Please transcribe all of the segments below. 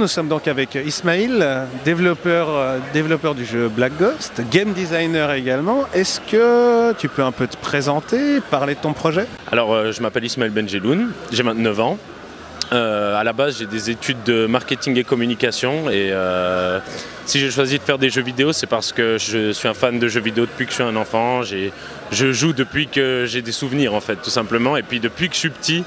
nous sommes donc avec Ismail, développeur du jeu Black Ghost, game designer également. Est-ce que tu peux un peu te présenter, parler de ton projet? Alors, je m'appelle Ismail Benjeloun, j'ai 29 ans. À la base, j'ai des études de marketing et communication et si j'ai choisi de faire des jeux vidéo, c'est parce que je suis un fan de jeux vidéo depuis que je suis un enfant. Je joue depuis que j'ai des souvenirs en fait, tout simplement. Et puis depuis que je suis petit,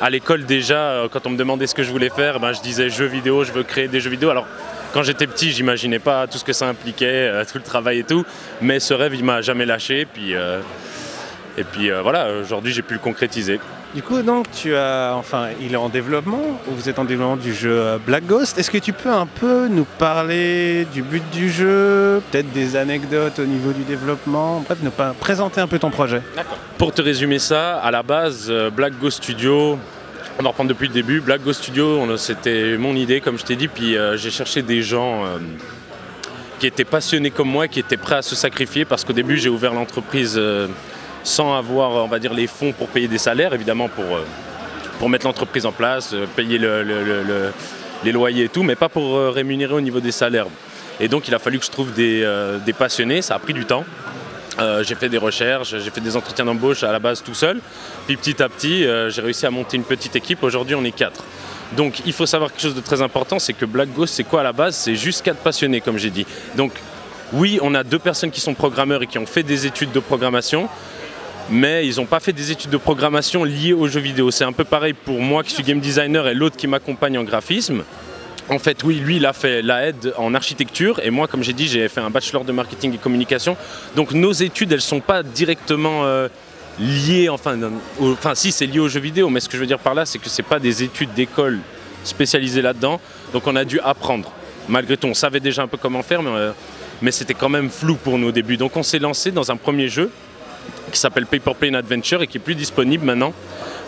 à l'école déjà, quand on me demandait ce que je voulais faire, je disais jeux vidéo, je veux créer des jeux vidéo. Alors quand j'étais petit, j'imaginais pas tout ce que ça impliquait, tout le travail et tout, mais ce rêve, il m'a jamais lâché. Et puis voilà, aujourd'hui, j'ai pu le concrétiser. Du coup, donc, il est en développement, vous êtes en développement du jeu Black Ghost. Est-ce que tu peux un peu nous parler du but du jeu, peut-être des anecdotes au niveau du développement, bref, nous présenter un peu ton projet? D'accord. Pour te résumer ça, à la base, Black Ghost Studio, on va reprendre depuis le début. Black Ghost Studio, c'était mon idée, comme je t'ai dit, puis j'ai cherché des gens qui étaient passionnés comme moi, qui étaient prêts à se sacrifier, parce qu'au début, j'ai ouvert l'entreprise sans avoir, on va dire, les fonds pour payer des salaires, évidemment pour mettre l'entreprise en place, payer les loyers et tout, mais pas pour rémunérer au niveau des salaires. Et donc il a fallu que je trouve des passionnés, ça a pris du temps. J'ai fait des recherches, j'ai fait des entretiens d'embauche à la base tout seul, puis petit à petit j'ai réussi à monter une petite équipe. Aujourd'hui on est 4. Donc il faut savoir quelque chose de très important, c'est que Black Ghost, c'est quoi à la base? C'est juste 4 passionnés, comme j'ai dit. Donc oui, on a 2 personnes qui sont programmeurs et qui ont fait des études de programmation, mais ils n'ont pas fait des études de programmation liées aux jeux vidéo. C'est un peu pareil pour moi qui suis game designer et l'autre qui m'accompagne en graphisme. En fait, oui, lui, il a fait la aide en architecture et moi, comme j'ai dit, j'ai fait un bachelor de marketing et communication. Donc nos études, elles ne sont pas directement liées, enfin si, c'est lié aux jeux vidéo, mais ce que je veux dire par là, c'est que ce n'est pas des études d'école spécialisées là-dedans. Donc on a dû apprendre. Malgré tout, on savait déjà un peu comment faire, mais c'était quand même flou pour nous au début. Donc on s'est lancé dans un premier jeu qui s'appelle Paper Plane Adventure et qui est plus disponible maintenant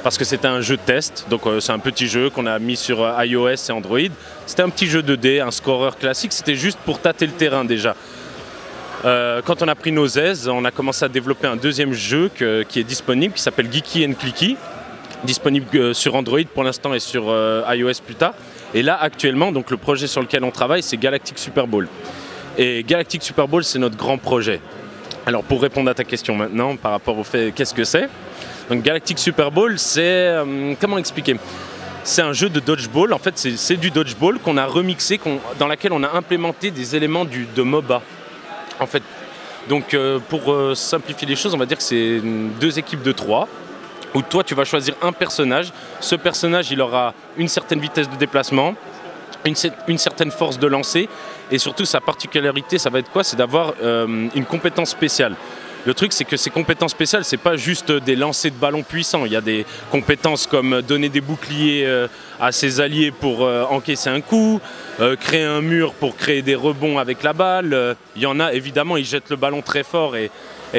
parce que c'était un jeu de test. Donc c'est un petit jeu qu'on a mis sur iOS et Android. C'était un petit jeu 2D, un scoreur classique, c'était juste pour tâter le terrain déjà. Quand on a pris nos aises, on a commencé à développer un deuxième jeu qui est disponible, qui s'appelle Geeky and Clicky, disponible sur Android pour l'instant et sur iOS plus tard. Et là actuellement, donc le projet sur lequel on travaille, c'est Galactic Super Ball. Et Galactic Super Ball, c'est notre grand projet. Alors pour répondre à ta question maintenant par rapport au fait qu'est-ce que c'est, donc Galactic Super Ball, c'est comment expliquer, c'est un jeu de dodgeball. En fait c'est du dodgeball qu'on a remixé, dans laquelle on a implémenté des éléments de MOBA en fait. Donc pour simplifier les choses, on va dire que c'est 2 équipes de 3 où toi tu vas choisir un personnage. Ce personnage, il aura une certaine vitesse de déplacement, une certaine force de lancer, et surtout sa particularité, ça va être quoi? C'est d'avoir une compétence spéciale. Le truc, c'est que ces compétences spéciales, c'est pas juste des lancers de ballons puissants. Il y a des compétences comme donner des boucliers à ses alliés pour encaisser un coup, créer un mur pour créer des rebonds avec la balle. Il y en a, évidemment, ils jettent le ballon très fort et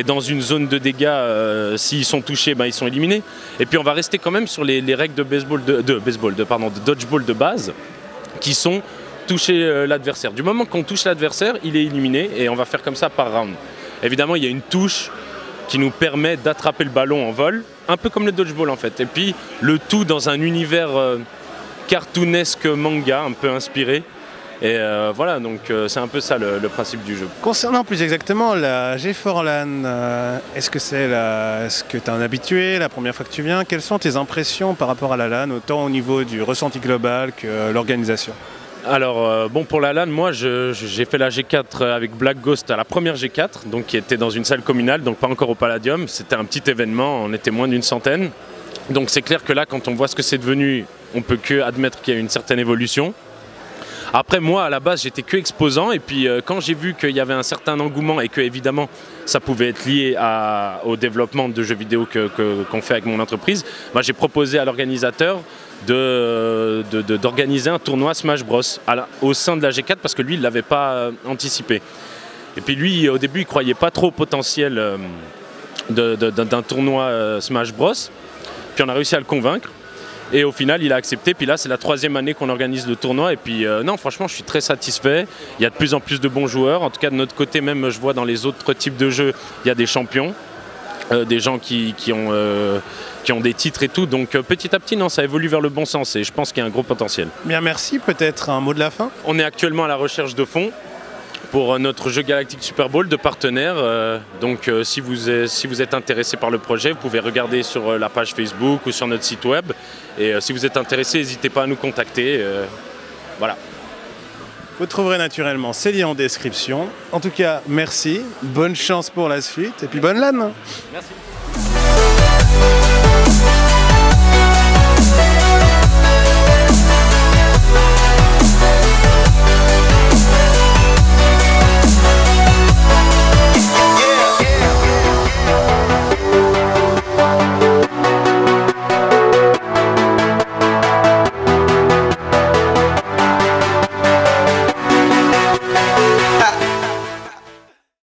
dans une zone de dégâts, s'ils sont touchés, ils sont éliminés. Et puis on va rester quand même sur les règles de dodgeball de base, qui sont toucher l'adversaire. Du moment qu'on touche l'adversaire, il est éliminé et on va faire comme ça par round. Évidemment, il y a une touche qui nous permet d'attraper le ballon en vol, un peu comme le dodgeball en fait. Et puis le tout dans un univers cartoonesque manga, un peu inspiré. Et voilà, donc c'est un peu ça le principe du jeu. Concernant plus exactement la G4 LAN, est-ce que tu es un habitué, la première fois que tu viens? Quelles sont tes impressions par rapport à la LAN, autant au niveau du ressenti global que l'organisation? Alors bon, pour la LAN, moi j'ai fait la G4 avec Black Ghost à la première G4, donc qui était dans une salle communale, donc pas encore au Palladium. C'était un petit événement, on était moins d'une centaine. Donc c'est clair que là, quand on voit ce que c'est devenu, on peut que admettre qu'il y a une certaine évolution. Après moi à la base j'étais que exposant et puis quand j'ai vu qu'il y avait un certain engouement et que évidemment ça pouvait être lié au développement de jeux vidéo qu'on fait avec mon entreprise, j'ai proposé à l'organisateur d'organiser un tournoi Smash Bros au sein de la G4 parce que lui il ne l'avait pas anticipé. Et puis lui au début il ne croyait pas trop au potentiel d'un tournoi Smash Bros. Puis on a réussi à le convaincre. Et au final, il a accepté. Puis là, c'est la 3e année qu'on organise le tournoi. Et puis, non, franchement, je suis très satisfait. Il y a de plus en plus de bons joueurs. En tout cas, de notre côté, même, je vois dans les autres types de jeux, il y a des champions. des gens qui ont des titres et tout. Donc petit à petit, non, ça évolue vers le bon sens et je pense qu'il y a un gros potentiel. Bien, merci. Peut-être un mot de la fin? On est actuellement à la recherche de fonds pour notre jeu Galactic Super Bowl, de partenaires. Donc si vous êtes intéressé par le projet, vous pouvez regarder sur la page Facebook ou sur notre site web. Et si vous êtes intéressé, n'hésitez pas à nous contacter. Voilà. Vous trouverez naturellement ces liens en description. En tout cas, merci, bonne chance pour la suite et puis bonne LAN. Merci.